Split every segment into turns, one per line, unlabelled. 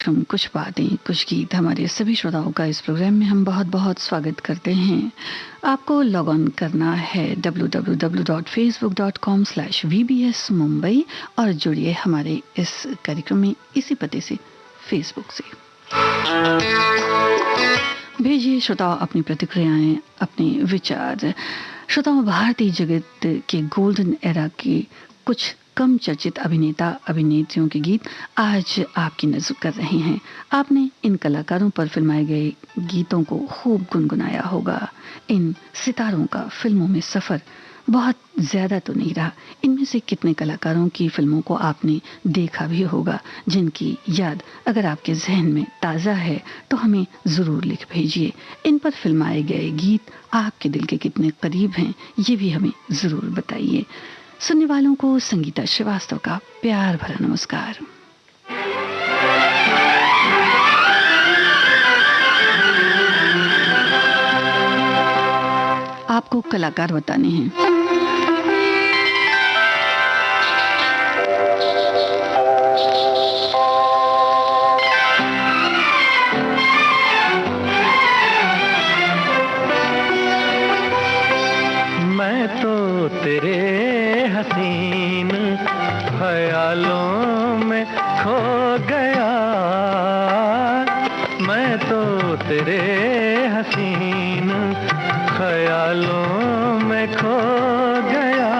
कार्यक्रम कुछ बातें कुछ गीत हमारे सभी श्रोताओं का इस प्रोग्राम में हम बहुत बहुत स्वागत करते हैं। आपको लॉग ऑन करना है www.facebook.com/vbs मुंबई और जुड़िए हमारे इस कार्यक्रम में इसी पते से फेसबुक से। भेजिए श्रोताओं अपनी प्रतिक्रियाएं, अपने विचार। श्रोताओं, भारतीय जगत के गोल्डन एरा के कुछ कम चर्चित अभिनेता अभिनेत्रियों के गीत आज आपकी नजर कर रहे हैं। आपने इन कलाकारों पर फिल्माए गए गीतों को खूब गुनगुनाया होगा। इन सितारों का फिल्मों में सफर बहुत ज्यादा तो नहीं रहा। इनमें से कितने कलाकारों की फिल्मों को आपने देखा भी होगा, जिनकी याद अगर आपके जहन में ताज़ा है तो हमें ज़रूर लिख भेजिए। इन पर फिल्माए गए गीत आपके दिल के कितने करीब हैं, ये भी हमें ज़रूर बताइए। सुनने वालों को संगीता श्रीवास्तव का प्यार भरा नमस्कार। आपको कलाकार बताने हैं।
मैं तो तेरे हसीन ख्यालों में खो गया, मैं तो तेरे हसीन ख्यालों में खो गया।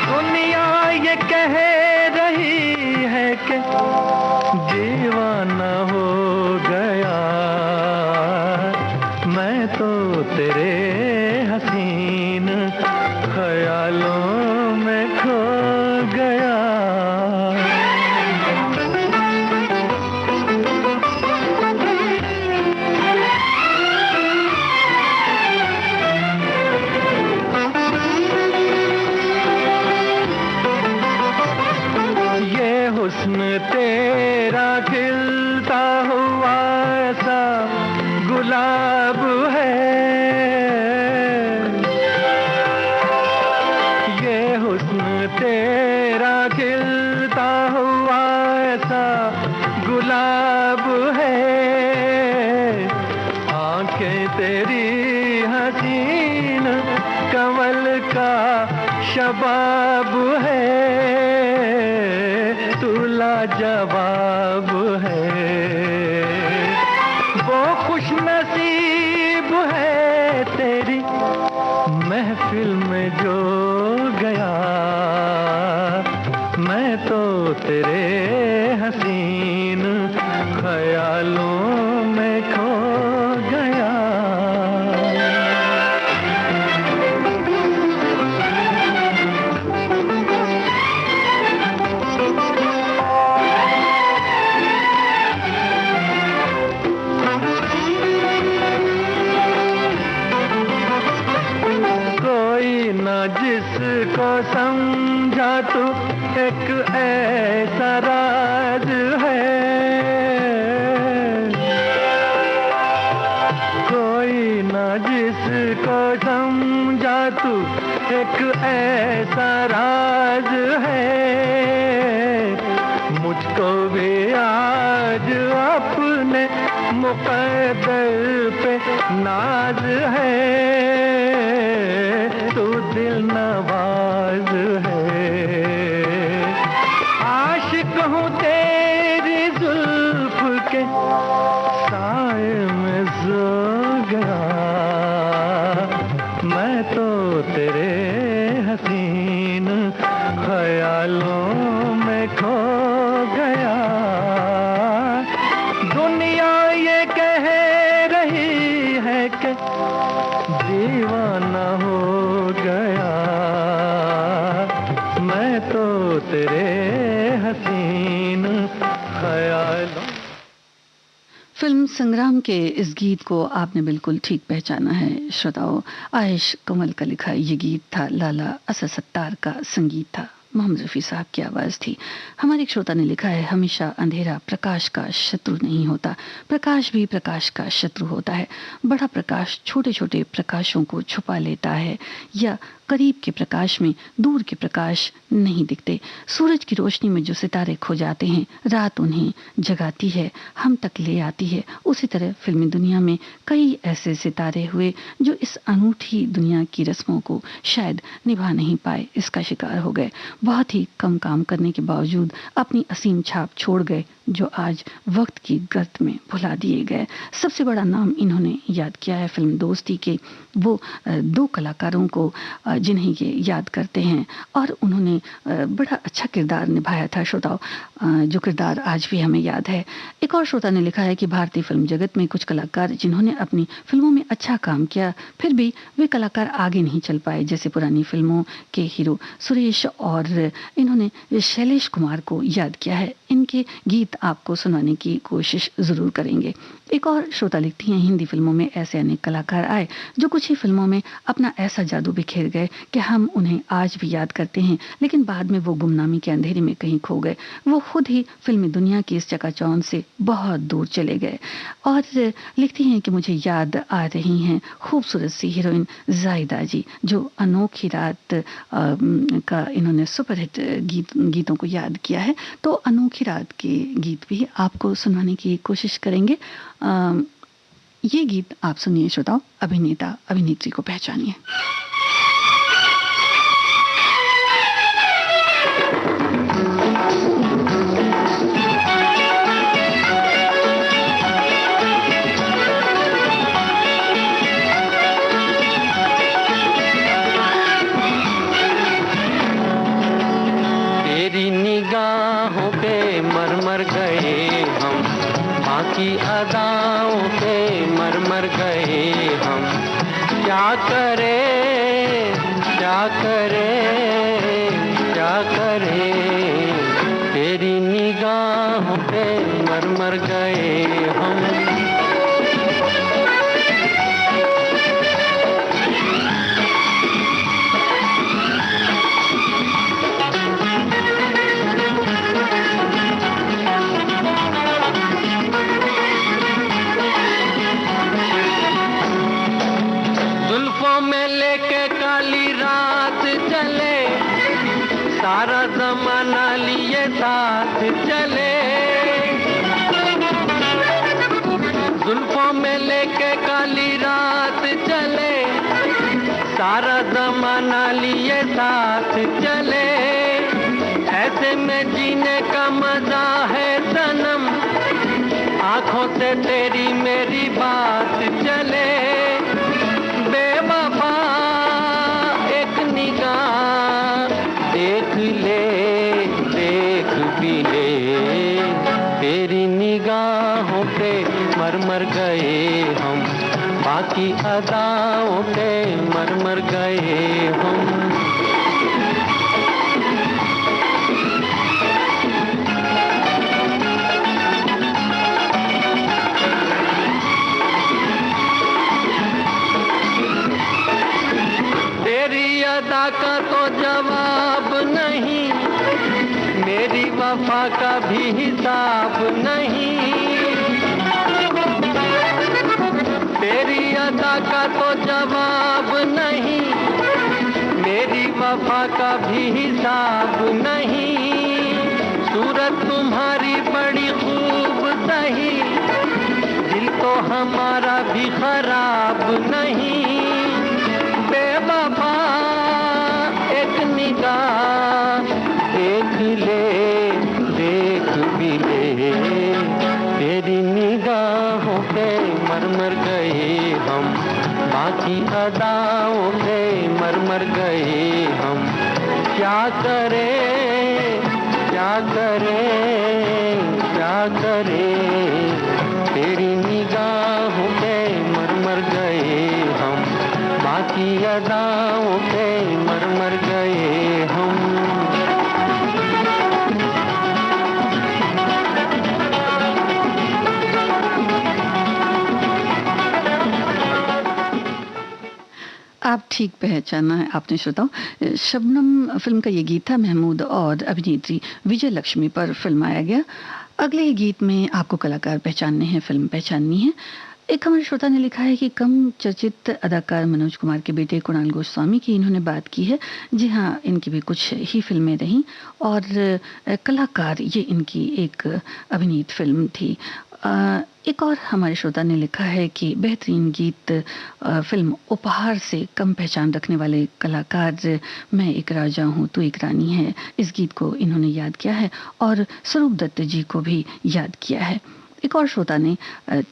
दुनिया ये कह रही है कि दीवाना हो गया, मैं तो तेरे हसीन ख्यालों में खो गया। ये हुस्न तेरा खिलता हुआ ऐसा गुलाब है, तेरा खिलता हुआ ऐसा गुलाब है। आंखें तेरी हसीन कमल का शबाब है, तू लाजवाब है। वो खुश नसीब है तेरी महफिल में जो गया, मैं तो तेरे हसीन ख्यालों में खो गया। कोई ना जिसको समझा तू एक ऐसा राज है, कोई ना जिसको समझा तू एक ऐसा राज है। मुझको भी आज अपने मुक़द्दर पे नाज है, तू दिल नवाज है। आशिक हूँ तेरी जुल्फ के साए में सो गया, मैं तो तेरे हसीन ख्यालों में खो गया। दुनिया ये कह रही है कि दीवाना हो गया, मैं तो तेरे हसीन ख्यालों।
फिल्म संग्राम के इस गीत को आपने बिल्कुल ठीक पहचाना है श्रोताओं। आयश कमल का लिखा ये गीत था, लाला असद सत्तार का संगीत था, मोहम्मद रफ़ी साहब की आवाज़ थी। हमारे एक श्रोता ने लिखा है, हमेशा अंधेरा प्रकाश का शत्रु नहीं होता, प्रकाश भी प्रकाश का शत्रु होता है। बड़ा प्रकाश छोटे छोटे प्रकाशों को छुपा लेता है या करीब के प्रकाश में दूर के प्रकाश नहीं दिखते। सूरज की रोशनी में जो सितारे खो जाते हैं, रात उन्हें जगाती है, हम तक ले आती है। उसी तरह फिल्मी दुनिया में कई ऐसे सितारे हुए जो इस अनूठी दुनिया की रस्मों को शायद निभा नहीं पाए, इसका शिकार हो गए। बहुत ही कम काम करने के बावजूद अपनी असीम छाप छोड़ गए, जो आज वक्त की गर्त में भुला दिए गए। सबसे बड़ा नाम इन्होंने याद किया है फिल्म दोस्ती के वो दो कलाकारों को, जिन्हें ये याद करते हैं, और उन्होंने बड़ा अच्छा किरदार निभाया था श्रोताओ, जो किरदार आज भी हमें याद है। एक और श्रोता ने लिखा है कि भारतीय फिल्म जगत में कुछ कलाकार जिन्होंने अपनी फिल्मों में अच्छा काम किया, फिर भी वे कलाकार आगे नहीं चल पाए, जैसे पुरानी फिल्मों के हीरो सुरेश, और इन्होंने शैलेश कुमार को याद किया है। इनके गीत आपको सुनाने की कोशिश जरूर करेंगे। एक और श्रोता लिखती हैं, हिंदी फिल्मों में ऐसे अनेक कलाकार आए जो कुछ ही फिल्मों में अपना ऐसा जादू बिखेर गए कि हम उन्हें आज भी याद करते हैं, लेकिन बाद में वो गुमनामी के अंधेरे में कहीं खो गए। वो खुद ही फिल्मी दुनिया की इस चकाचौंध से बहुत दूर चले गए। और लिखती हैं कि मुझे याद आ रही हैं खूबसूरत सी हीरोइन जाहिदा जी, जो अनोखी रात का इन्होंने सुपरहिट गीतों को याद किया है। तो अनोखी रात के गीत भी आपको सुनवाने की कोशिश करेंगे। ये गीत आप सुनिए श्रोताओ, अभिनेता अभिनेत्री को पहचानिए।
तेरी निगाहों पे मर गए हम, बाकी अदाओं पे मर गए हम। क्या करें क्या करें क्या करें, तेरी निगाहों पे मर गए हम। सारा जमाना लिए साथ चले, जुल्फों में लेके काली रात चले, सारा जमाना लिए साथ चले। ऐसे में जीने का मजा है सनम, आंखों से तेरी मेरी बात चले। बेवफा एक निगाह देख ले, देख भी ले, तेरी निगाहों पे मर गए हम, बाकी अदाओं पे मर गए हम। तेरी अदा का तो जवाब नहीं, मेरी वफा का भी हिसाब नहीं। तेरी अदा का तो जवाब नहीं, मेरी वफा का भी हिसाब नहीं। सूरत तुम्हारी बड़ी खूब सही, दिल तो हमारा भी खराब नहीं। बेवफा एक निगाह देख ले, देख भी ले, तेरी निगाहों पे मर गए हम, बाकी अदाओं पे मर गए हम। क्या करें क्या करें क्या करें, तेरी निगाहों पे मर गए हम, बाकी अदाओं पे मर गए हम।
आप ठीक पहचाना है आपने श्रोताओ। शबनम फिल्म का ये गीत था, महमूद और अभिनेत्री विजय लक्ष्मी पर फिल्माया गया। अगले गीत में आपको कलाकार पहचानने हैं, फिल्म पहचाननी है। एक हमारे श्रोता ने लिखा है कि कम चर्चित अदाकार मनोज कुमार के बेटे कुणाल गोस्वामी की इन्होंने बात की है। जी हाँ, इनकी भी कुछ ही फिल्में रहीं और कलाकार ये इनकी एक अभिनीत फिल्म थी। एक और हमारे श्रोता ने लिखा है कि बेहतरीन गीत फिल्म उपहार से कम पहचान रखने वाले कलाकार मैं एक राजा हूँ तू एक रानी है, इस गीत को इन्होंने याद किया है और स्वरूप दत्त जी को भी याद किया है। एक और श्रोता ने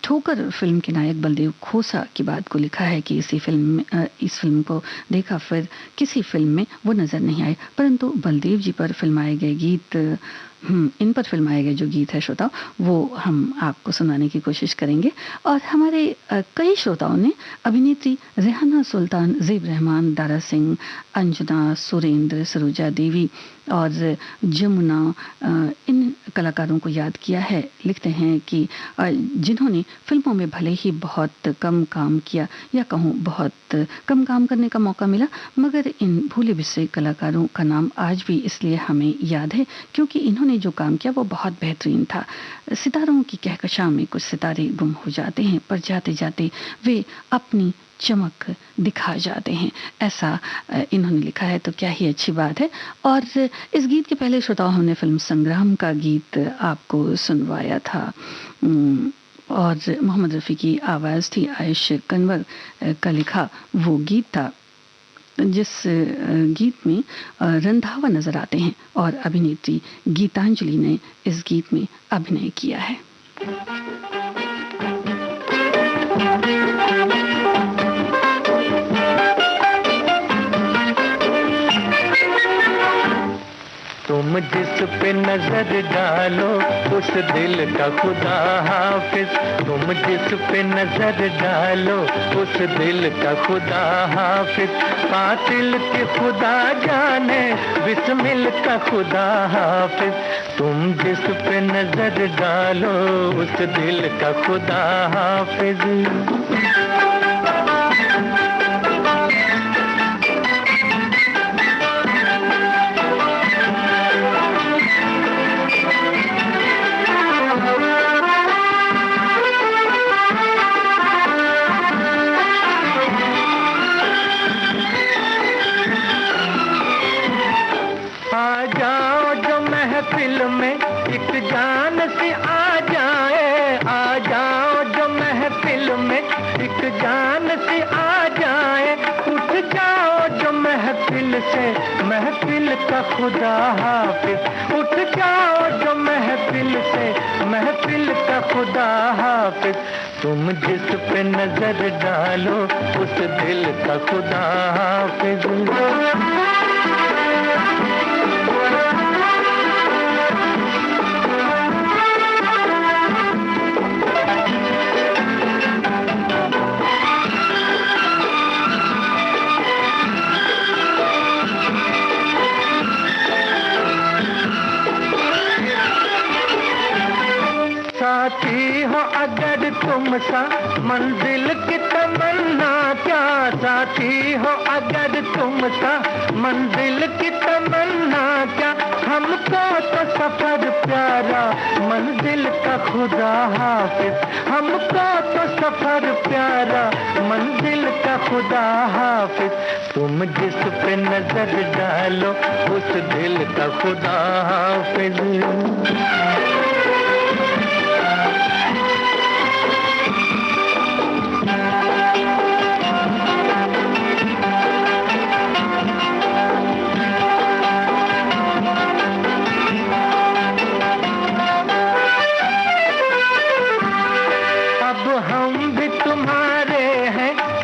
ठोकर फिल्म के नायक बलदेव खोसा की बात को लिखा है कि इस फिल्म को देखा, फिर किसी फिल्म में वो नज़र नहीं आए, परंतु बलदेव जी पर फिल्माए गए गीत इन पर फिल्माए गए जो गीत है श्रोताओं, वो हम आपको सुनाने की कोशिश करेंगे। और हमारे कई श्रोताओं ने अभिनेत्री रेहाना सुल्तान, ज़ेब रहमान, दारा सिंह, अंजना, सुरेंद्र, सरोजा देवी और जमुना इन कलाकारों को याद किया है। लिखते हैं कि जिन्होंने फिल्मों में भले ही बहुत कम काम किया या कहूँ बहुत कम काम करने का मौका मिला, मगर इन भूले बिसरे कलाकारों का नाम आज भी इसलिए हमें याद है क्योंकि इन्होंने जो काम किया वो बहुत बेहतरीन था। सितारों की कहकशां में कुछ सितारे गुम हो जाते हैं, पर जाते जाते वे अपनी चमक दिखा जाते हैं, ऐसा इन्होंने लिखा है। तो क्या ही अच्छी बात है। और इस गीत के पहले श्रोताओं हमने फिल्म संग्राम का गीत आपको सुनवाया था और मोहम्मद रफ़ी की आवाज़ थी, आयुष कन्वर का लिखा वो गीत था जिस गीत में रंधावा नजर आते हैं और अभिनेत्री गीतांजलि ने इस गीत में अभिनय किया है।
तुम जिस पे नजर डालो उस दिल का खुदा हाफिज, तुम जिस पे नजर डालो उस दिल का खुदा हाफिज, कातिल के खुदा जाने बिस्मिल का खुदा हाफिज, तुम जिस पे नजर डालो उस दिल का खुदा हाफिज। एक जान से आ जाए, आ जाओ जो महफिल में एक जान से आ जाए, उठ जाओ जो महफिल से महफिल का खुदा हाफिज, उठ जाओ जो महफिल से महफिल का खुदा हाफिज, तुम जिस पे नजर डालो उस दिल का खुदा हाफिज। साथी हो अगर तुम सा मंजिल की तमन्ना क्या, साथी हो अगर तुम सा मंजिल की तमन्ना क्या, हमको तो सफर प्यारा मंजिल का खुदा हाफिज, हमको तो सफर प्यारा मंजिल का खुदा हाफिज, तुम जिस पे नजर डालो उस दिल का खुदा हाफिज।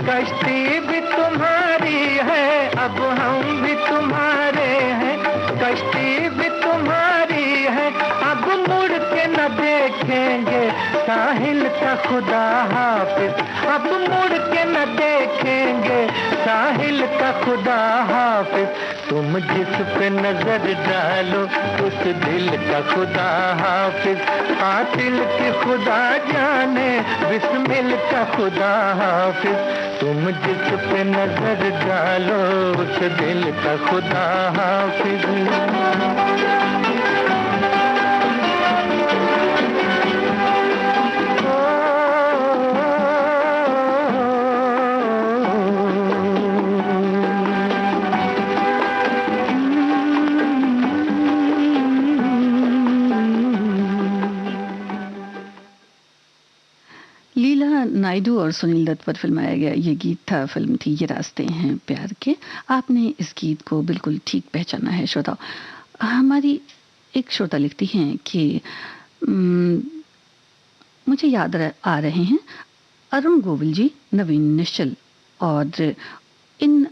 कश्ती भी तुम्हारी है, अब हम भी तुम्हारे हैं, कश्ती भी तुम्हारी है, अब मुड़ के न देखेंगे साहिल का खुदा हाफिज, अब मुड़ के न देखेंगे साहिल का खुदा हाफिज, तुम जिस पे नजर डालो उस दिल का खुदा हाफिज, कातिल के खुदा जाने बिस्मिल का खुदा हाफिज, तुम जिस पे नजर डालो उस दिल का खुदा हाफिज।
लीला नायडू और सुनील दत्त पर फिल्माया गया ये गीत था, फिल्म थी ये रास्ते हैं प्यार के। आपने इस गीत को बिल्कुल ठीक पहचाना है श्रोताओ। हमारी एक श्रोता लिखती हैं कि मुझे याद आ रहे हैं अरुण गोविल जी, नवीन निश्चल और इन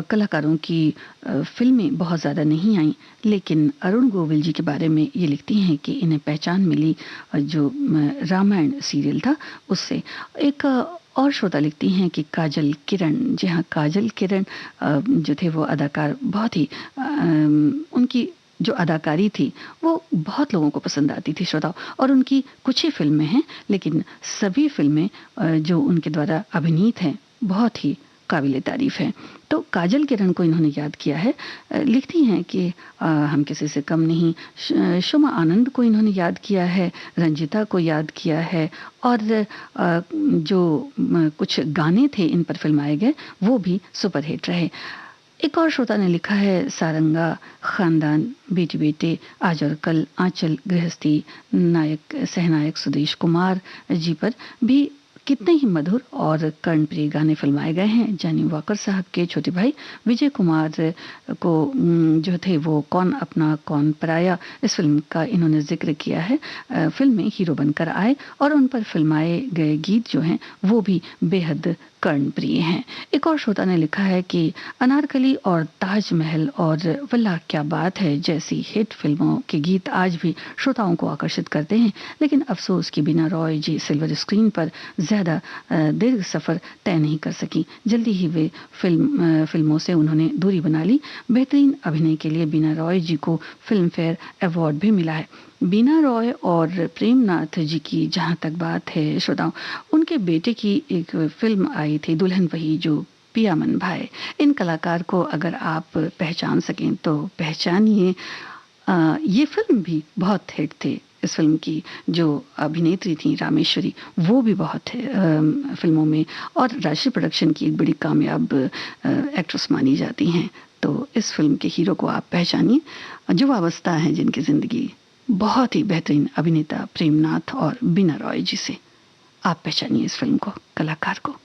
कलाकारों की फिल्में बहुत ज़्यादा नहीं आईं, लेकिन अरुण गोविल जी के बारे में ये लिखती हैं कि इन्हें पहचान मिली जो रामायण सीरियल था उससे। एक और श्रोता लिखती हैं कि काजल किरण, जी हाँ काजल किरण जो थे वो अदाकार बहुत ही उनकी जो अदाकारी थी वो बहुत लोगों को पसंद आती थी श्रोताओ, और उनकी कुछ ही फिल्में हैं लेकिन सभी फिल्में जो उनके द्वारा अभिनीत हैं बहुत ही काबिल तारीफ है। तो काजल किरण को इन्होंने याद किया है, लिखती हैं कि हम किसी से कम नहीं। शुमा आनंद को इन्होंने याद किया है, रंजिता को याद किया है, और जो कुछ गाने थे इन पर फिल्माए गए वो भी सुपरहिट रहे। एक और श्रोता ने लिखा है सारंगा, खानदान, बेटी बेटे, आज और कल, आंचल, गृहस्थी, नायक सहनायक सुदेश कुमार जी पर भी कितने ही मधुर और कर्णप्रिय गाने फिल्माए गए हैं। जानी वाकर साहब के छोटे भाई विजय कुमार को जो थे वो कौन अपना कौन पराया, इस फिल्म का इन्होंने जिक्र किया है। फिल्म में हीरो बनकर आए और उन पर फिल्माए गए गीत जो हैं वो भी बेहद कर्णप्रिय हैं। एक और श्रोता ने लिखा है कि अनारकली और ताजमहल और वल्लाह क्या बात है जैसी हिट फिल्मों के गीत आज भी श्रोताओं को आकर्षित करते हैं, लेकिन अफसोस कि बीना रॉय जी सिल्वर स्क्रीन पर ज़्यादा दीर्घ सफ़र तय नहीं कर सकी। जल्दी ही वे फिल्मों से उन्होंने दूरी बना ली। बेहतरीन अभिनय के लिए बीना रॉय जी को फिल्म फेयर अवार्ड भी मिला है। बीना रॉय और प्रेमनाथ जी की जहाँ तक बात है श्रोताओं, उनके बेटे की एक फिल्म आई थी दुल्हन वही जो पिया मन भाई। इन कलाकार को अगर आप पहचान सकें तो पहचानिए। ये फिल्म भी बहुत हिट थी। इस फिल्म की जो अभिनेत्री थी रामेश्वरी वो भी बहुत फिल्मों में और राष्ट्रीय प्रोडक्शन की एक बड़ी कामयाब एक्ट्रेस मानी जाती हैं। तो इस फिल्म के हीरो को आप पहचानिए, युवावस्था है जिनकी जिंदगी, बहुत ही बेहतरीन अभिनेता प्रेमनाथ और बीना रॉय जी से आप पहचानिए इस फिल्म को, कलाकार को।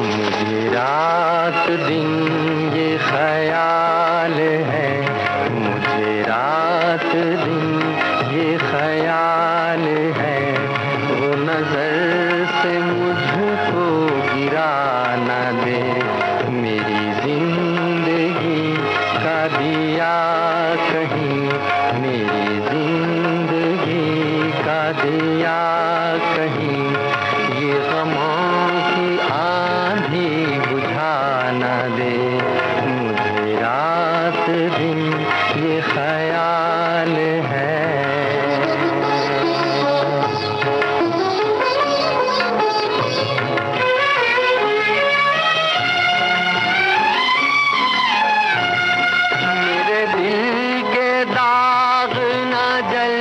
मुझे रात दिन ये ख्याल है, मुझे रात दिन ये ख्याल है, वो नजर से मुझको गिरा न दे, मेरी जिंदगी का दिया कहीं, मेरी जिंदगी का दिया कहीं, ये गमों की आंधी बुझा न दे, मुझे रात दिन ये ख्याल है। मेरे दिल के दाग न जल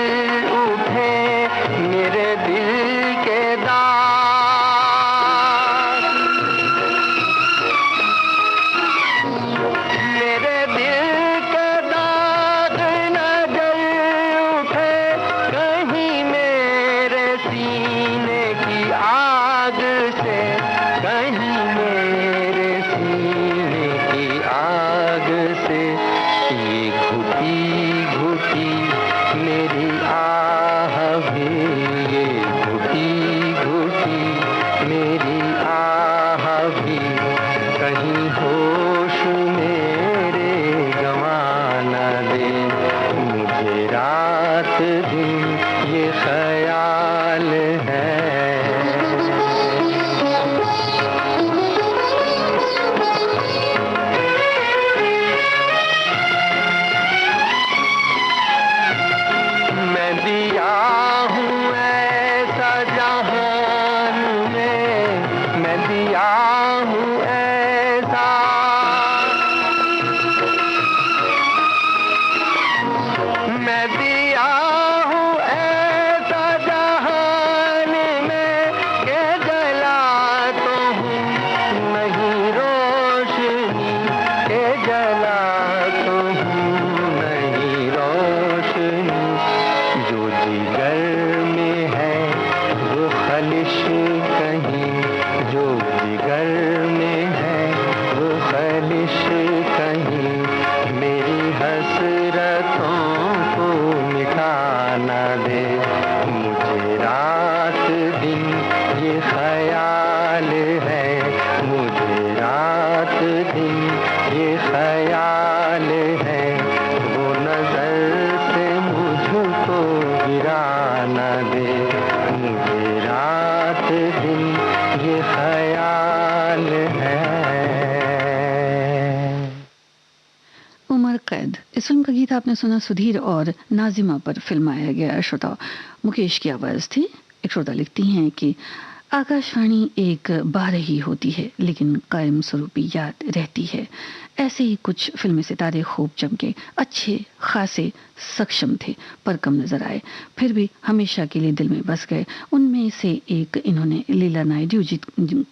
उठे, मेरे दिल के दाग, मेरे दिल के दाग न जल उठे, कहीं मेरे सीने की आग से, कहीं मेरे सीने की आग से, ये घुटी घुटी मेरी आह भी, ये घुटी घुटी मेरी आह भी, कहीं होश मेरे गंवा न दे, मुझे रात दिन ये ख्याल है। मैं दिया हूँ ऐसा ये रात दिन ये ख्याल है।
उमर कैद, इस फिल्म का गीत आपने सुना सुधीर और नाजिमा पर फिल्माया गया। श्रोता, मुकेश की आवाज थी। एक श्रोता लिखती हैं कि आकाशवाणी एक बारही होती है लेकिन कायम स्वरूपी याद रहती है। ऐसे ही कुछ फिल्मी सितारे खूब चमके, अच्छे खासे सक्षम थे पर कम नजर आए, फिर भी हमेशा के लिए दिल में बस गए। उनमें से एक इन्होंने लीला नायडू जी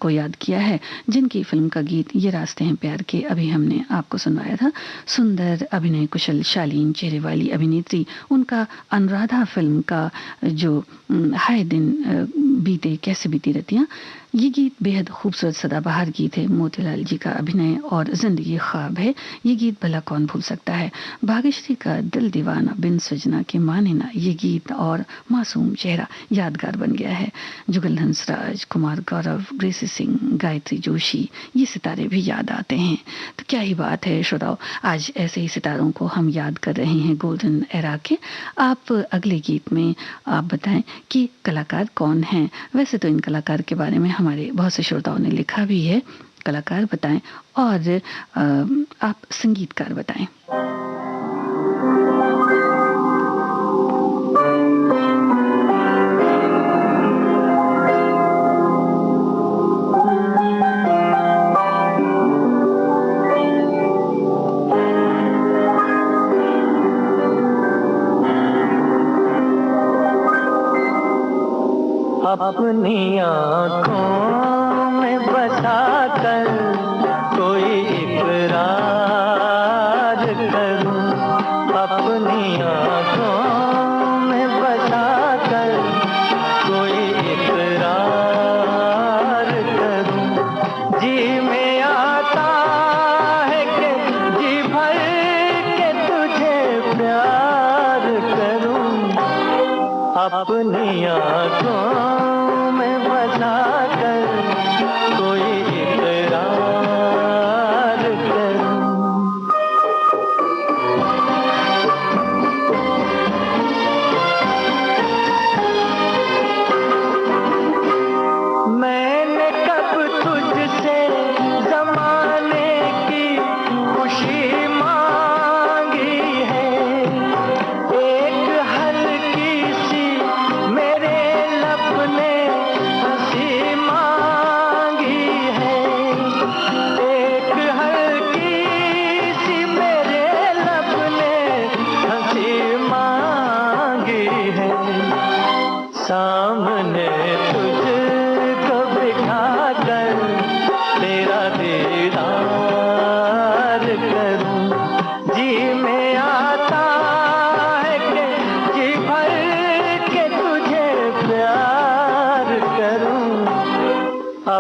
को याद किया है, जिनकी फिल्म का गीत ये रास्ते हैं प्यार के अभी हमने आपको सुनवाया था। सुंदर अभिनय कुशल शालीन चेहरे वाली अभिनेत्री, उनका अनुराधा फिल्म का जो हाय दिन बीते कैसे बीती रतियां, ये गीत बेहद खूबसूरत सदाबहार गीत है। मोतीलाल जी का अभिनय और जिंदगी ख्वाब है, ये गीत भला कौन भूल सकता है। भाग्यश्री का दिल दीवाना बिन सजना के माने ना, ये गीत और मासूम चेहरा यादगार बन गया है। जुगल हंसराज, कुमार गौरव, ग्रेसी सिंह, गायत्री जोशी, ये सितारे भी याद आते हैं। तो क्या ही बात है श्रोताओ, आज ऐसे ही सितारों को हम याद कर रहे हैं गोल्डन एरा के। आप अगले गीत में आप बताएं कि कलाकार कौन हैं। वैसे तो इन कलाकार के बारे में हमारे बहुत से श्रोताओं ने लिखा भी है। कलाकार बताएं और आप संगीतकार बताएं।
अपनी आँखों में बसा कर कोई इकरार करूं, अपनी आँखों में बसा कर कोई इकरार करूं। जी में आता है कि जी भर के तुझे प्यार करूं, अपनी आँखों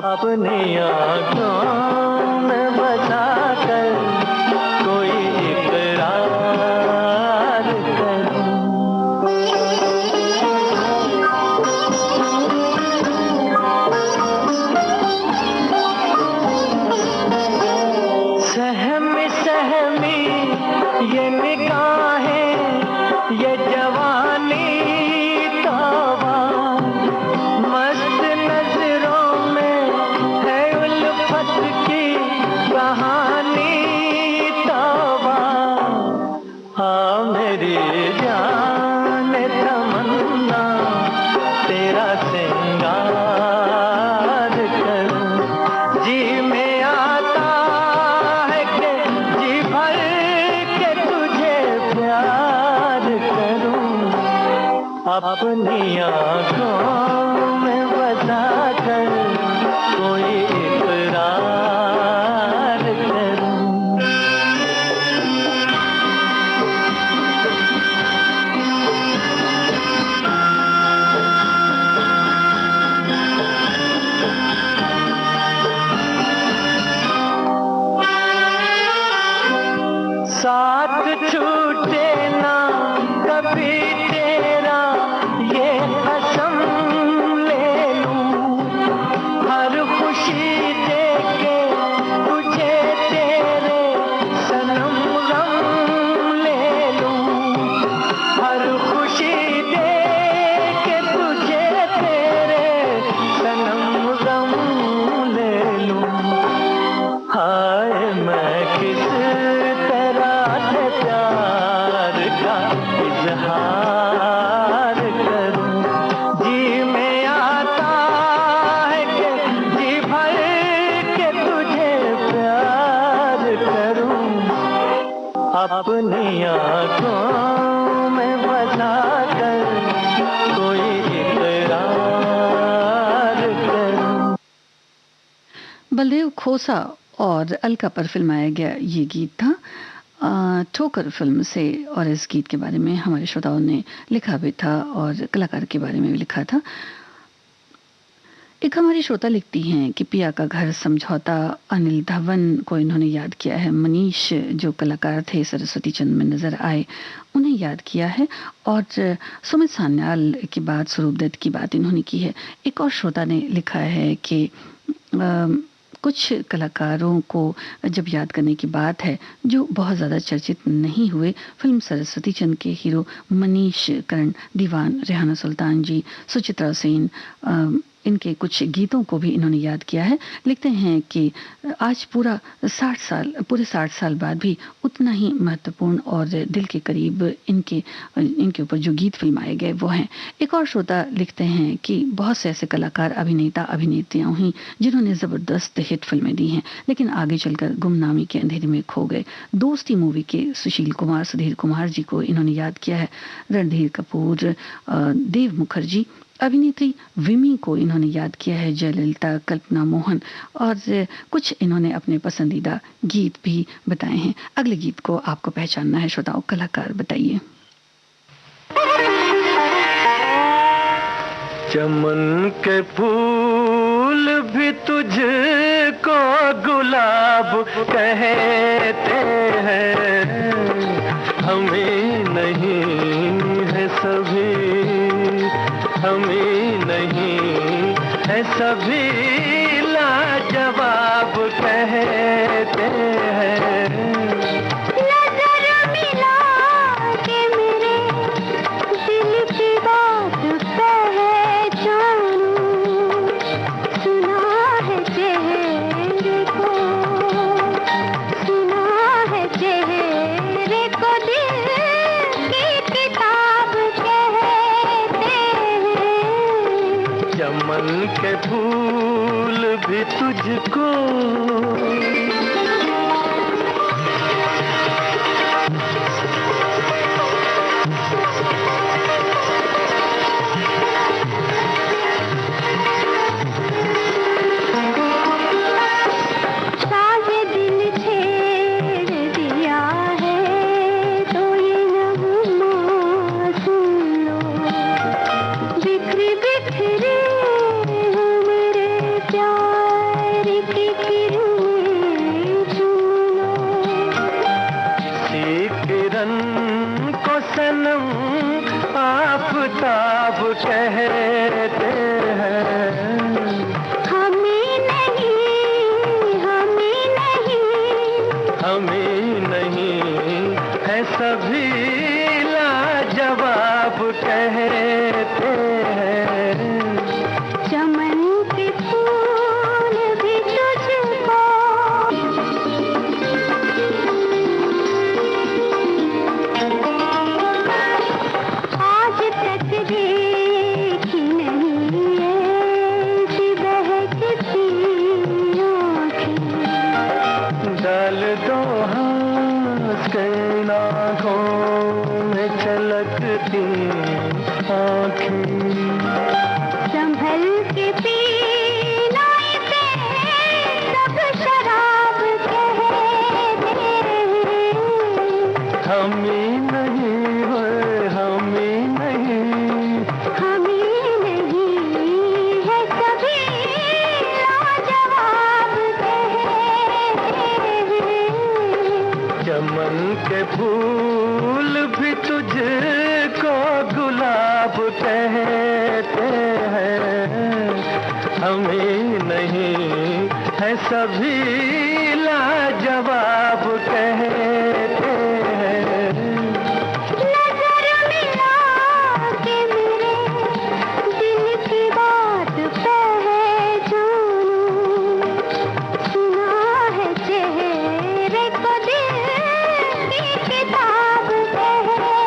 अपनी आँखों में बसा कर कोई इकरार करूं। सहमी सहमी ये निगाहें, ये जवानी तौबा, मस्त नजरों में है उल्फत की कहानी तौबा। हाँ मेरी जान तमन्ना तेरा सिंगार करूं, जी में आता है कि जी भर के तुझे प्यार करूं, अपनी आँखों में बसा कर कोई इकरार करूं। साथ छूटे ना कभी तेरा ये कसम अपनी आंखों में बसा कर कोई इकरार कर।
बलदेव खोसा और अलका पर फिल्माया गया ये गीत था ठोकर फिल्म से, और इस गीत के बारे में हमारे श्रोताओं ने लिखा भी था और कलाकार के बारे में भी लिखा था। एक हमारी श्रोता लिखती हैं कि पिया का घर समझौता, अनिल धवन को इन्होंने याद किया है, मनीष जो कलाकार थे सरस्वती चंद्र में नजर आए उन्हें याद किया है, और सुमित सान्याल की बात, स्वरूप दत्त की बात इन्होंने की है। एक और श्रोता ने लिखा है कि कुछ कलाकारों को जब याद करने की बात है जो बहुत ज़्यादा चर्चित नहीं हुए, फिल्म सरस्वती चंद्र के हीरो मनीष करण, दीवान, रेहाना सुल्तान जी, सुचित्रा सेन, इनके कुछ गीतों को भी इन्होंने याद किया है। लिखते हैं कि आज पूरे 60 साल बाद भी उतना ही महत्वपूर्ण और दिल के करीब इनके ऊपर जो गीत फिल्माए गए वो हैं। एक और श्रोता लिखते हैं कि बहुत से ऐसे कलाकार, अभिनेता, अभिनेत्रियां हुई जिन्होंने ज़बरदस्त हिट फिल्में दी हैं, लेकिन आगे चलकर गुमनामी के अंधेरे में खो गए। दोस्ती मूवी के सुशील कुमार, सुधीर कुमार जी को इन्होंने याद किया है, रणधीर कपूर, देव मुखर्जी, अभिनेत्री विमी को इन्होंने याद किया है, जयललिता, कल्पना मोहन, और कुछ इन्होंने अपने पसंदीदा गीत भी बताए हैं। अगले गीत को आपको पहचानना है श्रोताओं, कलाकार बताइए।
चमन के फूल भी तुझको गुलाब कहते हैं, हमें नहीं है सभी, हमें नहीं है सभी लाजवाब कहते हैं।
नजर मिला के मेरे दिल की बात पहचानूं, सुना है चेहरे को, सुना है चेहरे को, दिल की किताब कहते हैं।
चमन के फूल भी तुझको आफताब कहते हैं।
हमें नहीं, हमें नहीं,
हमें नहीं है सभी लाजवाब कहते हैं।
चमन के फूल भी तुझको आज तक देखी नहीं ऐसी बहकती आँखें।
डाल दो हंस के आँखों में छलकती आँखें।
संभल के पीना इसे सब शराब कहते हैं।
हमें नहीं है, हमें नहीं,
हमें नहीं है सभी लाजवाब कहते हैं।
चमन के फूल भी तुझको गुलाब कहते हैं। हमें नहीं है सभी लाजवाब कहते हैं।
नजर मिला के मेरे दिल की बात पहचानूं, सुना है चेहरे को, दिल की किताब कहते हैं।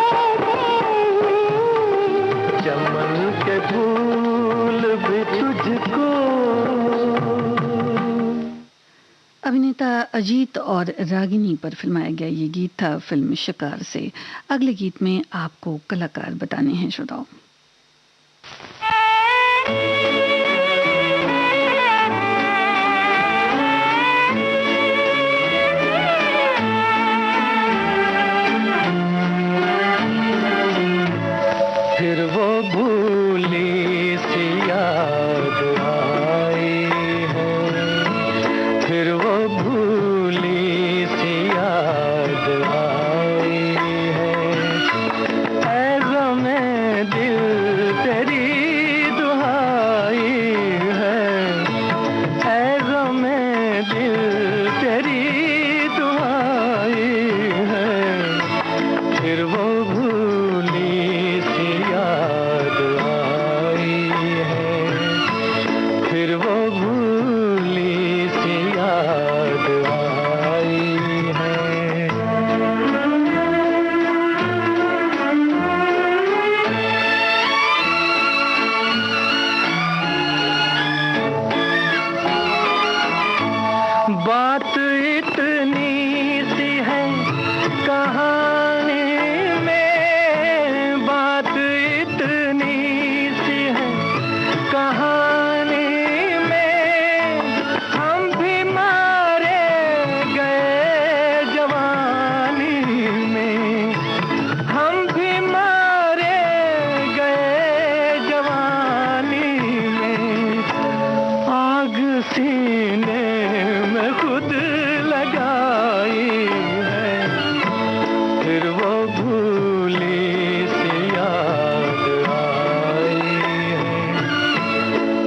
चमन के फूल भी तुझको।
अभिनेता अजीत और रागिनी पर फिल्माया गया ये गीत था फिल्म शिकार से। अगले गीत में आपको कलाकार बताने हैं श्रोताओं।
फिर वो भूली सी याद आई है, फिर वो भूली सी याद आई है। ऐ ग़मे दिल तेरी दुहाई है, ऐ ग़मे दिल तेरी दुहाई है। फिर वो बात इतनी सी है कहानी में, बात इतनी सी है कहानी में। हम भी मारे गए जवानी में, हम भी मारे गए जवानी में। आग सीने खुद लगाई है, फिर वो भूली सी याद आई है,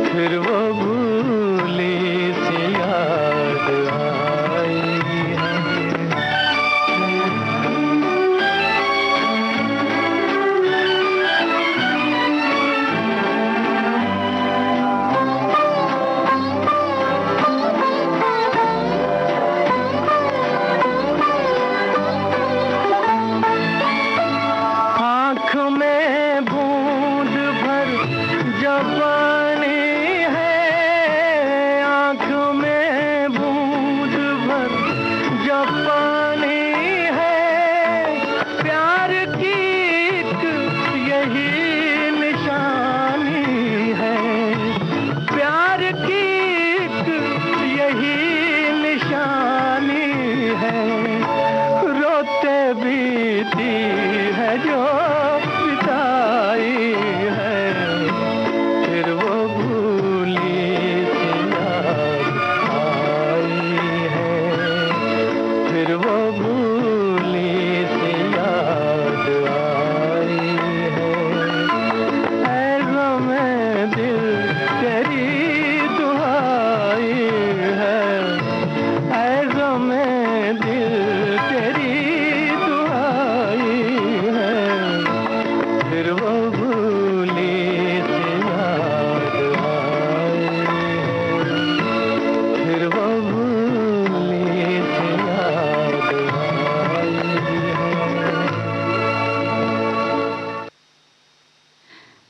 फिर वो भूली सी याद आई है। बीती है जो बिताई है, फिर वो भूली सी याद आई है, फिर वो भूली सी याद आई है। ऐ ग़मे दिल तेरी दुहाई है, ऐ ग़मे दिल तेरी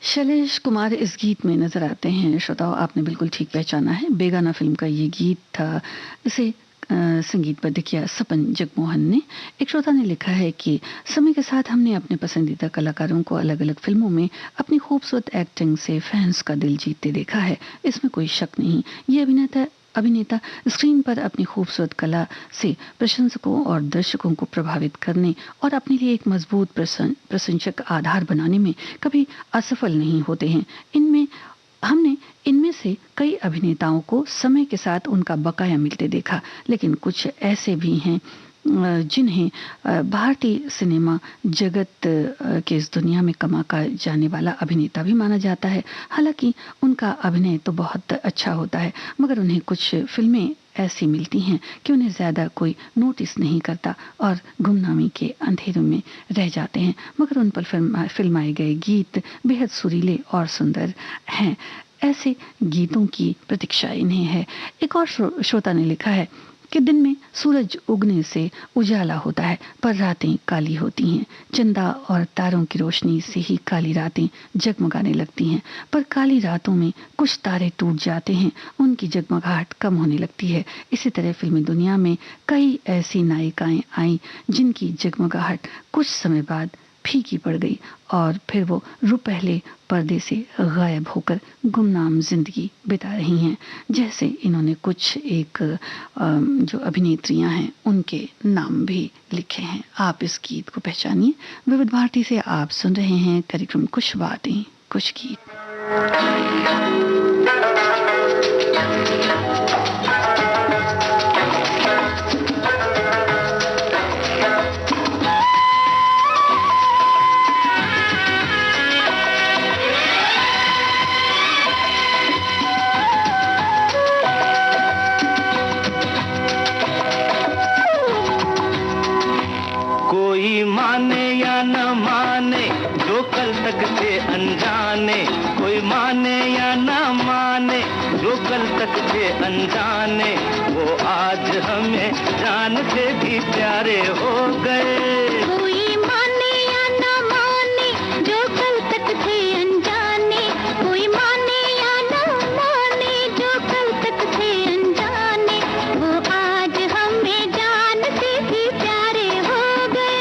शैलेश कुमार इस गीत में नजर आते हैं। श्रोताओं, आपने बिल्कुल ठीक पहचाना है, बेगाना फिल्म का ये गीत था। इसे संगीतबद्ध किया सपन जगमोहन ने। एक श्रोता ने लिखा है कि समय के साथ हमने अपने पसंदीदा कलाकारों को अलग अलग फिल्मों में अपनी खूबसूरत एक्टिंग से फैंस का दिल जीतते देखा है, इसमें कोई शक नहीं। ये अभिनेता स्क्रीन पर अपनी खूबसूरत कला से प्रशंसकों और दर्शकों को प्रभावित करने और अपने लिए एक मजबूत प्रशंसक आधार बनाने में कभी असफल नहीं होते हैं। हमने इनमें से कई अभिनेताओं को समय के साथ उनका बकाया मिलते देखा, लेकिन कुछ ऐसे भी हैं जिन्हें भारतीय सिनेमा जगत के इस दुनिया में कमा कर जाने वाला अभिनेता भी माना जाता है। हालांकि उनका अभिनय तो बहुत अच्छा होता है, मगर उन्हें कुछ फिल्में ऐसी मिलती हैं कि उन्हें ज़्यादा कोई नोटिस नहीं करता और गुमनामी के अंधेरों में रह जाते हैं, मगर उन पर फिल्माए गए गीत बेहद सुरीले और सुंदर हैं। ऐसे गीतों की प्रतीक्षा इन्हें है। एक और श्रोता ने लिखा है कि दिन में सूरज उगने से उजाला होता है पर रातें काली होती हैं। चंदा और तारों की रोशनी से ही काली रातें जगमगाने लगती हैं, पर काली रातों में कुछ तारे टूट जाते हैं, उनकी जगमगाहट कम होने लगती है। इसी तरह फिल्मी दुनिया में कई ऐसी नायिकाएं आईं जिनकी जगमगाहट कुछ समय बाद फीकी पड़ गई और फिर वो रुपहले पर्दे से गायब होकर गुमनाम जिंदगी बिता रही हैं। जैसे इन्होंने कुछ एक जो अभिनेत्रियां हैं उनके नाम भी लिखे हैं। आप इस गीत को पहचानिए। विविध भारती से आप सुन रहे हैं कार्यक्रम कुछ बातें कुछ गीत।
कोई माने या न माने जो कल तक थे अनजाने, कोई माने या न माने जो कल तक थे अनजाने, वो आज हमें जान से भी प्यारे हो गए।
कोई माने या न माने जो कल तक थे अनजाने, कोई माने या न माने जो कल तक थे अनजाने, वो आज हमें जान से भी प्यारे हो गए।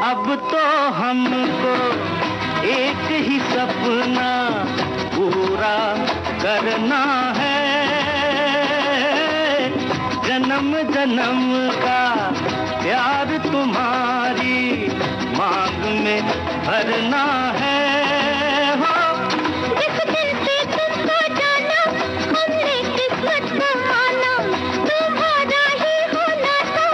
अब तो हमको एक ही सपना पूरा करना है, जन्म जन्म का प्यार तुम्हारी मांग में भरना है। हो
जिस दिन से तुमको जाना हमने किस्मत को माना, तुम्हारा ही होना था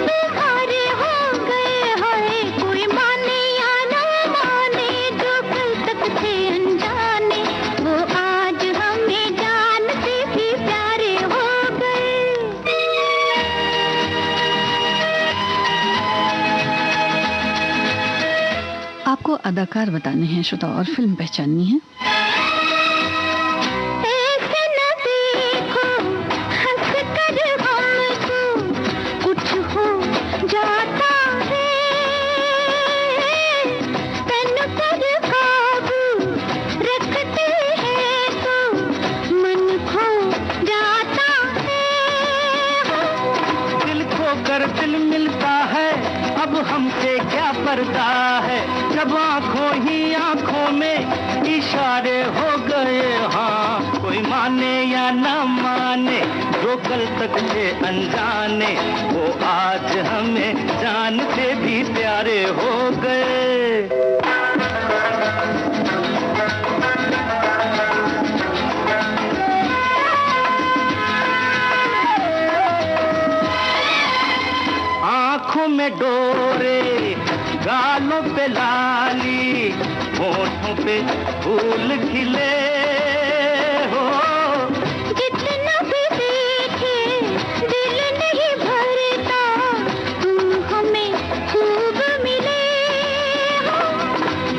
तुम्हारे हो गए। हाय कोई माने या न माने जो कल तक थे अनजाने, वो आज हमें जान से भी प्यारे हो गए।
आपको अदाकार बताने हैं श्रोता और फिल्म पहचाननी है।
ऐसे न देखो हंस कर हमको कुछ हो जाता है, तन पर काबू रखते हैं तो मन खो जाता है।
दिल खो कर दिल मिलता है, अब हमसे क्या पर्दा है, जब आंखों ही आंखों में इशारे हो गए। हाँ कोई माने या न माने जो कल तक थे अनजाने, वो आज हमें जान से भी प्यारे हो गए। आंखों में डोरे, गालों पे लाली, होठों पे फूल खिले। हो
जितना भी देखे दिल नहीं भरता, तुम हमें खूब मिले।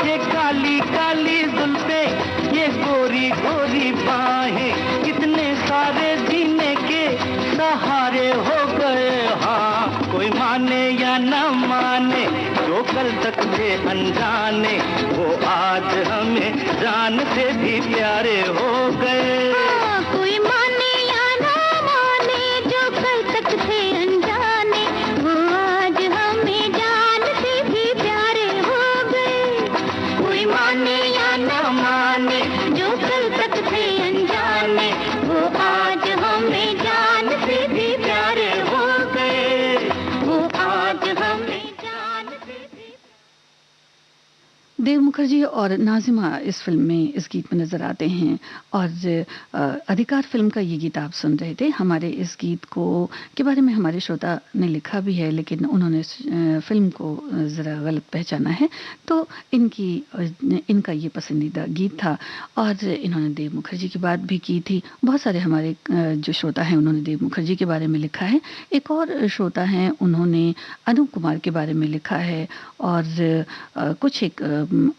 ये काली काली जुल्फे, ये गोरी गोरी बाहें, कितने सारे जीने के सहारे हो गए। हाँ कोई माने या न माने जो कल तक थे अनजाने, वो आज हमें जान से भी प्यारे हो गए।
हाँ, कोई माने या ना माने जो कल तक थे अनजाने, वो आज हमें जान से भी प्यारे हो गए। कोई माने या ना माने जो कल तक थे अनजाने, वो आज हमें जान से भी प्यारे हो गए। वो आज हमें जान से भी।
देव मुखर्जी और नाजिमा इस फिल्म में इस गीत में नजर आते हैं और अधिकार फिल्म का ये गीत आप सुन रहे थे। हमारे इस गीत को के बारे में हमारे श्रोता ने लिखा भी है, लेकिन उन्होंने फिल्म को ज़रा गलत पहचाना है। तो इनका ये पसंदीदा गीत था और इन्होंने देव मुखर्जी की बात भी की थी। बहुत सारे हमारे जो श्रोता हैं उन्होंने देव मुखर्जी के बारे में लिखा है। एक और श्रोता हैं, उन्होंने अनूप कुमार के बारे में लिखा है और कुछ एक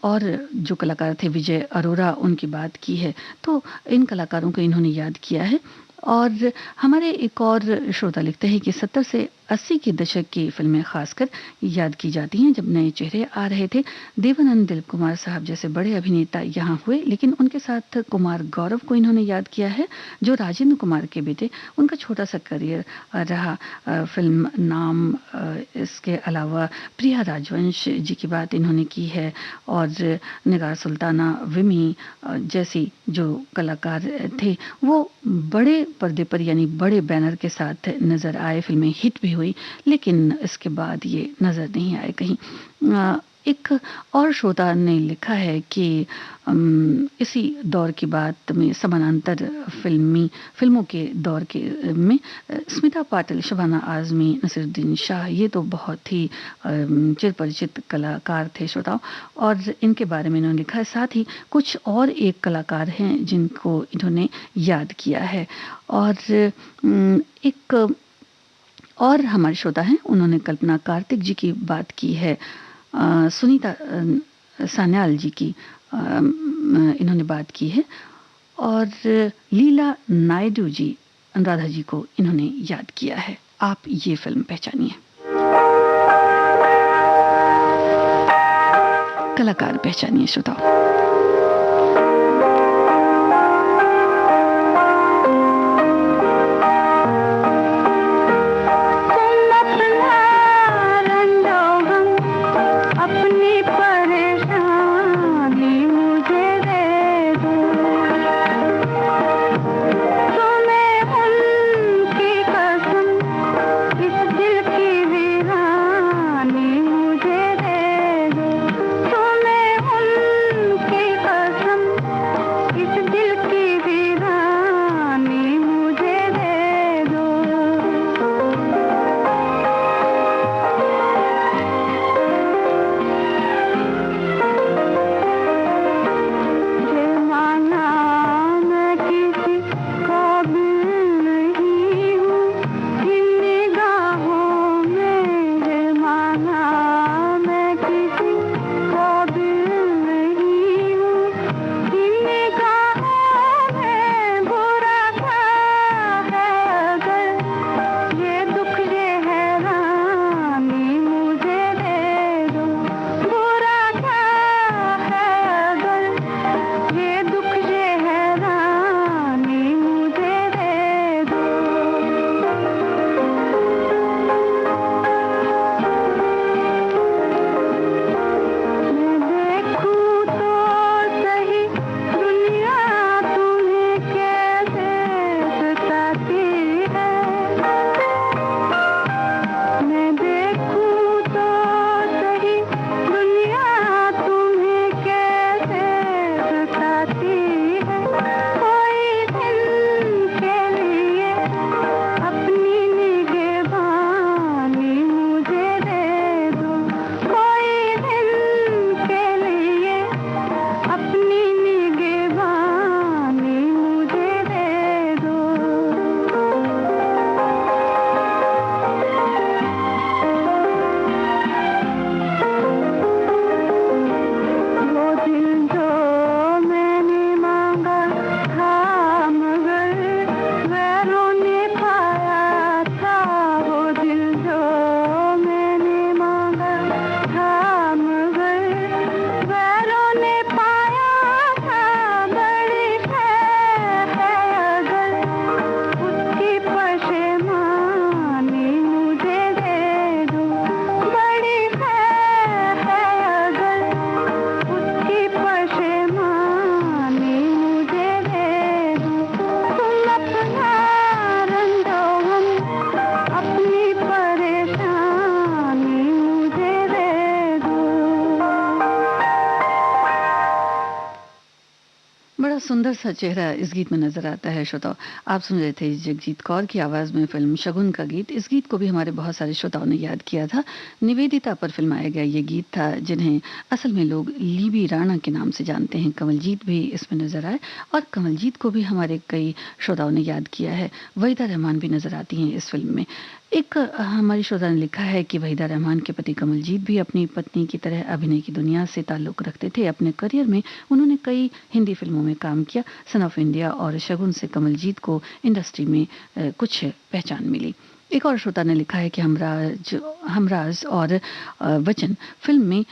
और जो कलाकार थे विजय अरोरा, उनकी बात की है। तो इन कलाकारों को इन्होंने याद किया है। और हमारे एक और श्रोता लिखते हैं कि 70 से 80 के दशक की फिल्में खासकर याद की जाती हैं, जब नए चेहरे आ रहे थे। देवानंद, दिलीप कुमार साहब जैसे बड़े अभिनेता यहाँ हुए, लेकिन उनके साथ कुमार गौरव को इन्होंने याद किया है, जो राजेंद्र कुमार के बेटे। उनका छोटा सा करियर रहा फिल्म नाम, इसके अलावा प्रिया राजवंश जी की बात इन्होंने की है और निगार सुल्ताना, विमी जैसी जो कलाकार थे वो बड़े पर्दे पर यानी बड़े बैनर के साथ नज़र आए, फिल्में हिट भी हुई, लेकिन इसके बाद ये नज़र नहीं आए कहीं। एक और श्रोता ने लिखा है कि इसी दौर की बात में समानांतर फिल्मों के दौर के में स्मिता पाटिल, शबाना आज़मी, नसीरुद्दीन शाह, ये तो बहुत ही चिरपरिचित कलाकार थे श्रोताओं, और इनके बारे में इन्होंने लिखा है। साथ ही कुछ और एक कलाकार हैं जिनको इन्होंने याद किया है। और एक और हमारे श्रोता हैं, उन्होंने कल्पना कार्तिक जी की बात की है, सुनीता सान्याल जी की इन्होंने बात की है, और लीला नायडू जी, अनुराधा जी को इन्होंने याद किया है। आप ये फिल्म पहचानिए, कलाकार पहचानिए श्रोताओ। सुंदर सा चेहरा इस गीत में नजर आता है श्रोताओं। आप सुन रहे थे जगजीत कौर की आवाज़ में फिल्म शगुन का गीत। इस गीत को भी हमारे बहुत सारे श्रोताओं ने याद किया था। निवेदिता पर फिल्माया गया ये गीत था, जिन्हें असल में लोग लीबी राणा के नाम से जानते हैं। कमलजीत भी इसमें नजर आए और कमलजीत को भी हमारे कई श्रोताओं ने याद किया है। वहीदा रहमान भी नजर आती हैं इस फिल्म में। एक हमारी श्रोता ने लिखा है कि वहीदा रहमान के पति कमलजीत भी अपनी पत्नी की तरह अभिनय की दुनिया से ताल्लुक़ रखते थे। अपने करियर में उन्होंने कई हिंदी फिल्मों में काम किया। सन ऑफ इंडिया और शगुन से कमलजीत को इंडस्ट्री में कुछ पहचान मिली। एक और श्रोता ने लिखा है कि हमराज और वचन फिल्म में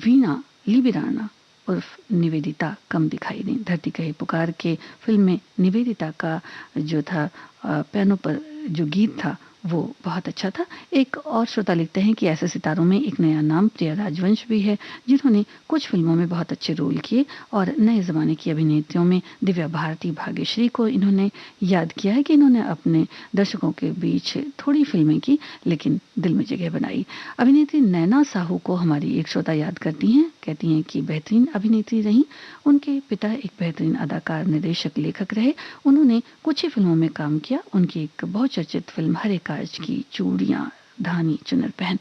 वीणा लीबी राणा उर्फ निवेदिता कम दिखाई दी। धरती कहे पुकार के फिल्म में निवेदिता का जो था पियानो पर जो गीत था वो बहुत अच्छा था। एक और श्रोता लिखते हैं कि ऐसे सितारों में एक नया नाम प्रिया राजवंश भी है, जिन्होंने कुछ फिल्मों में बहुत अच्छे रोल किए और नए ज़माने की अभिनेत्रियों में दिव्या भारती, भाग्यश्री को इन्होंने याद किया है कि इन्होंने अपने दर्शकों के बीच थोड़ी फिल्में की लेकिन दिल में जगह बनाई। अभिनेत्री नैना साहू को हमारी एक श्रोता याद करती हैं, कहती हैं कि बेहतरीन अभिनेत्री रहीं। उनके पिता एक बेहतरीन अदाकार, निर्देशक, लेखक रहे। उन्होंने कुछ ही फिल्मों में काम किया। उनकी एक बहुचर्चित फिल्म हरे काज की चूड़ियाँ धानी चुनर पहन,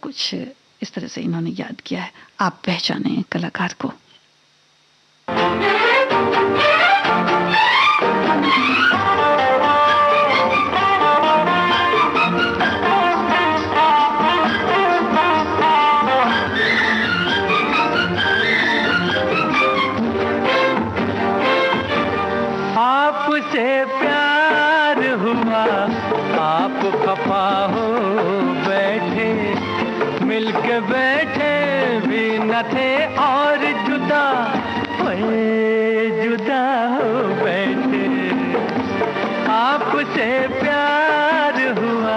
कुछ इस तरह से इन्होंने याद किया है। आप पहचाने कलाकार को।
आपसे प्यार हुआ, आप खफा हो बैठे, मिलके बैठे भी न थे और जुदा हो बैठे। आपसे प्यार हुआ,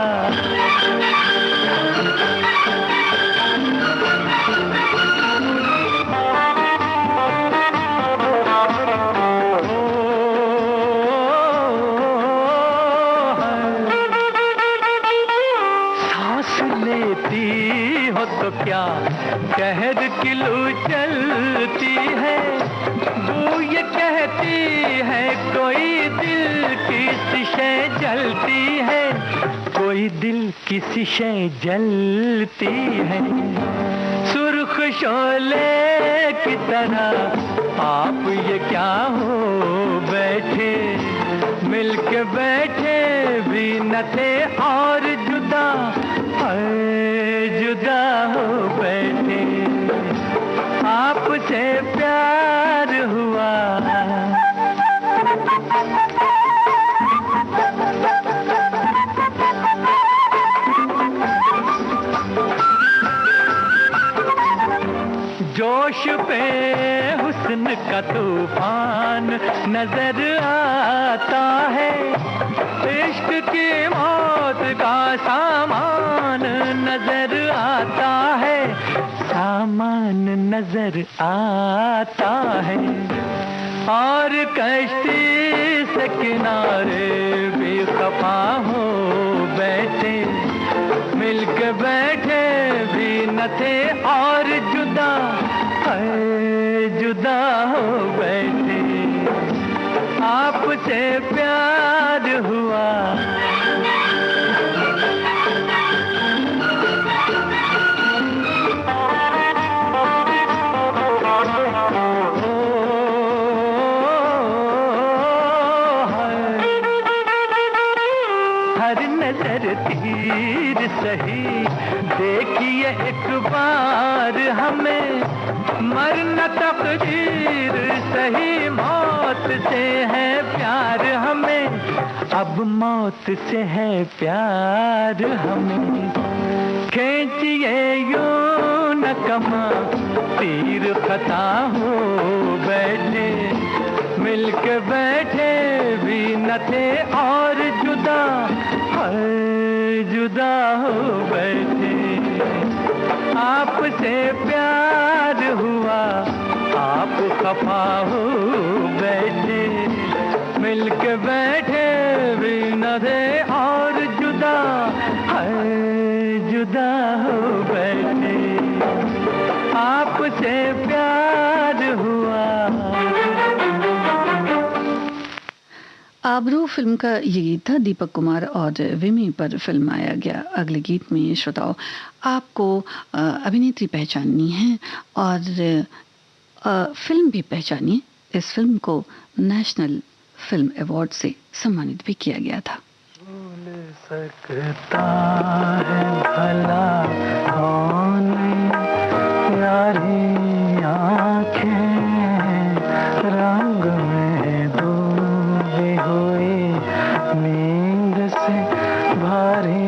तो क्या कहर किलू चलती है, वो ये कहती है कोई दिल किसी शय जलती है, कोई दिल किसी शय जलती है। सुर्ख शोले की तरह आप ये क्या हो बैठे, मिलके बैठे भी न थे और जुदा हो बैठे। आपसे प्यार हुआ, जोश पे हुस्न का तूफान नजर आता है, इश्क की मौत का सामान नजर आता है, सामान नजर आता है। और कश्ती से किनारे भी खफा हो बैठे, मिलके बैठे भी न थे और जुदा हो बैठे। आपसे प्यार हुआ, हर नजर तीर सही, देखिए एक बार हमें, मरना तकदीर सही, मौत से है प्यार हमें, अब मौत से है प्यार हमें। खींचिए यूं न कमा तीर खता हो बैठे, मिलके बैठे भी न थे और जुदा हो बैठे। आपसे प्यार हुआ, आप खफा हो बैठे, मिलके बैठे भी न थे और जुदा हो बैठे। आपसे प्यार हुआ।
आबरू फिल्म का ये गीत था, दीपक कुमार और विमी पर फिल्माया गया। अगले गीत में श्रोताओ आपको अभिनेत्री पहचाननी है और फिल्म भी पहचानिए। इस फिल्म को नेशनल फिल्म अवार्ड से सम्मानित भी किया गया था।
भूल सकता है भला कौन यारी आंखें रंग में डूबी हुई नींद से भारी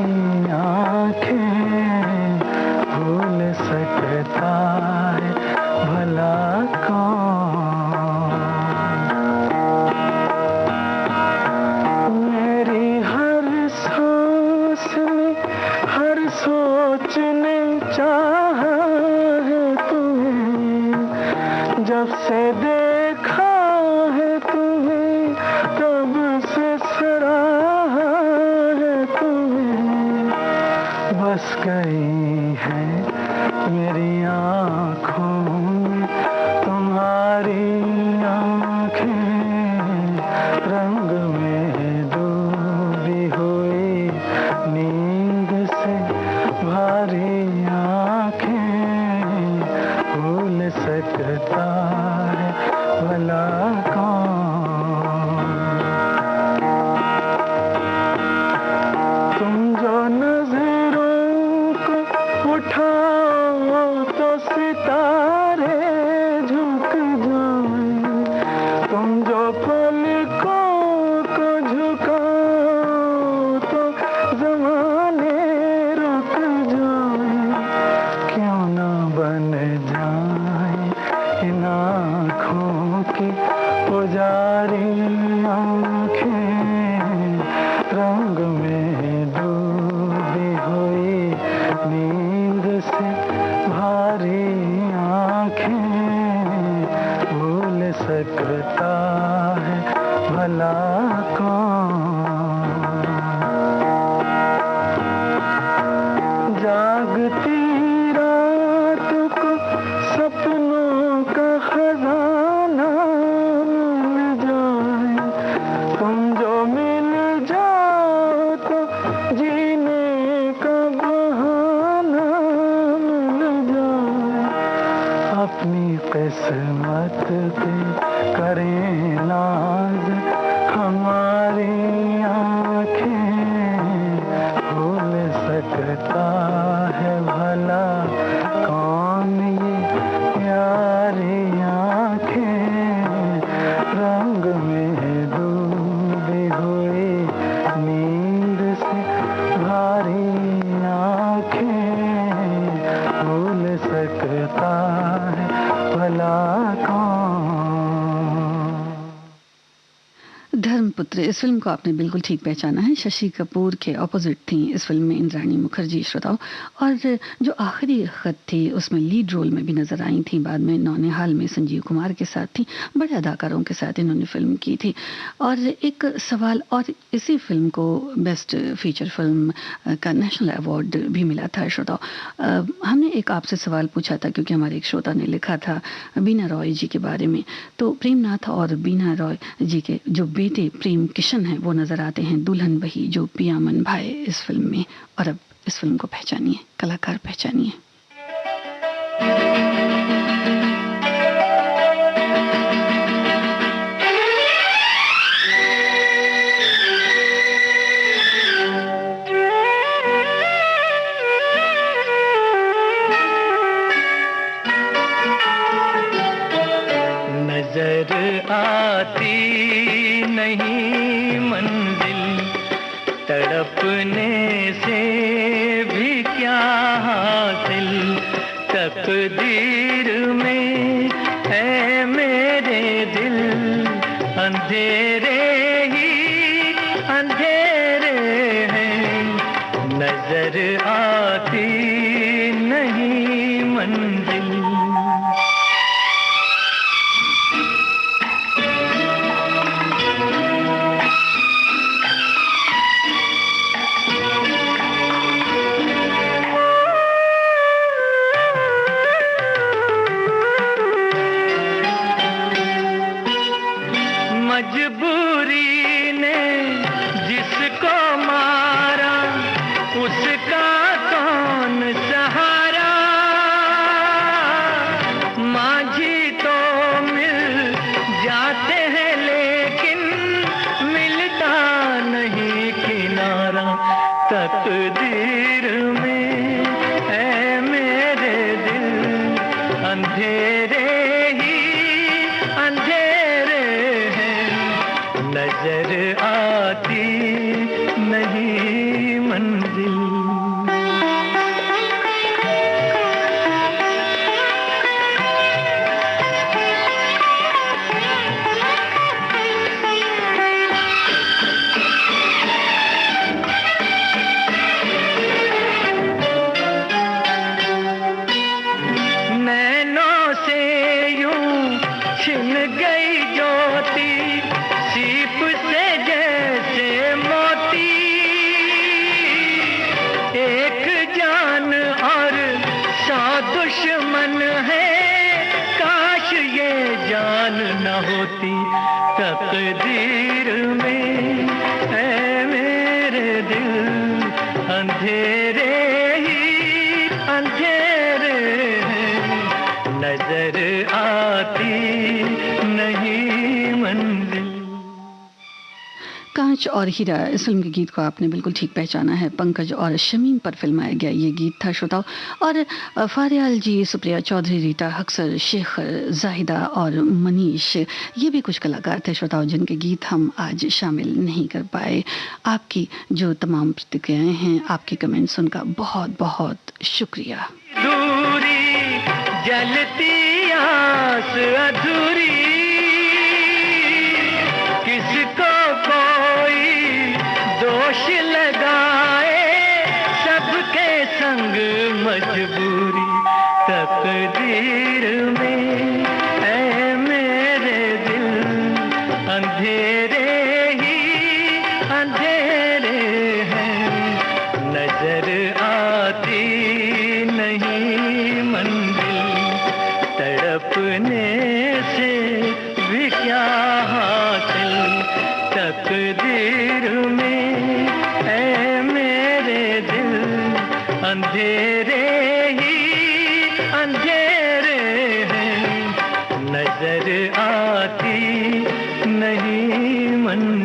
आंखें भूल सकता है भला कौन मेरी हर सांस में हर सोच ने चाहा है तुम्हें जब से देखा है तुम्हें तब से सराहा है तुम्हें बस गई है मेरी आँखों में तुम्हारी आँखें रंग में डूबी हुई नींद से भारी आँखें भूल सकता है भला कौन तुम जो नजरों को उठाओ तो सितारे झुक जाएं तुम जो पलकों को झुकाओ तो जमाने रुक जाएं क्यों ना बन जाए इन आँखों की पुजारी आँखें रंग में डूबी हुई नींद से भारी आँखें भूल सकता है भला कौन जागती रात को सपनों का खजाना मिल जाए तुम जो मिल जाओ तो जीने का बहाना मिल जाए अपनी किस्मत पे करें नाज हमारी आँखें भूल सकता है भला कौन ये प्यारी आँखें रंग में डूबी हुई नींद से भारी आँखें भूल सकता है भला कौन
धर्मपुत्र, इस फिल्म को आपने बिल्कुल ठीक पहचाना है। शशि कपूर के ऑपोजिट थी इस फिल्म में इंद्राणी मुखर्जी श्रोताओं, और जो आखिरी खत थी उसमें लीड रोल में भी नजर आई थी। बाद में नौनिहाल में संजीव कुमार के साथ थी, बड़े अदाकारों के साथ इन्होंने फिल्म की थी। और एक सवाल, और इसी फिल्म को बेस्ट फीचर फिल्म का नेशनल अवार्ड भी मिला था श्रोताओं। हमने एक आपसे सवाल पूछा था क्योंकि हमारे एक श्रोता ने लिखा था बीना रॉय जी के बारे में। तो प्रेमनाथ और बीना रॉय जी के जो बेटे प्रेम किशन हैं वो नजर आते हैं दुल्हन वही जो पिया मन भाए इस फिल्म में। और अब इस फिल्म को पहचानिए, कलाकार पहचानिए।
नजर आती नहीं मंजिल तड़पने से भी क्या हासिल तकदीर में है मेरे दिल अंधेरे ही अंधेरे हैं नजर आती नहीं मंजिल। मजबूरी ने तकदीर में ऐ मेरे दिल अंधेरे ही अंधेरे हैं, नजर आती नहीं मंजिल। छिन गई ज्योति सीप से जैसे मोती, एक जान और 100 दुश्मन है, काश ये जान न होती। तकदीर में ऐ मेरे दिल अंधेरे ही अंधेरे हैं, नजर आती नहीं मंजिल।
कांच और हीरा इस फिल्म के गीत को आपने बिल्कुल ठीक पहचाना है। पंकज और शमीम पर फिल्माया गया ये गीत था श्रोताओं। और फारियाल जी, सुप्रिया चौधरी, रीटा हक्सर, शेखर, जाहिदा और मनीष, ये भी कुछ कलाकार थे श्रोताओं जिनके गीत हम आज शामिल नहीं कर पाए। आपकी जो तमाम प्रतिक्रियाएं हैं, आपके कमेंट्स, उनका बहुत बहुत शुक्रिया।
दूरी जलती आस अधूरी, किसको कोई दोष लगाए, सबके संग मजबूरी। तकदीर में ऐ मेरे दिल अंधेरे ही अंधेरे हैं, नजर आती नहीं मंजिल। तड़पने से भी क्या हासिल, तकदीर में ऐ मेरे दिल अंधेरे ही अंधेरे हैं, नजर आती नहीं मंजिल।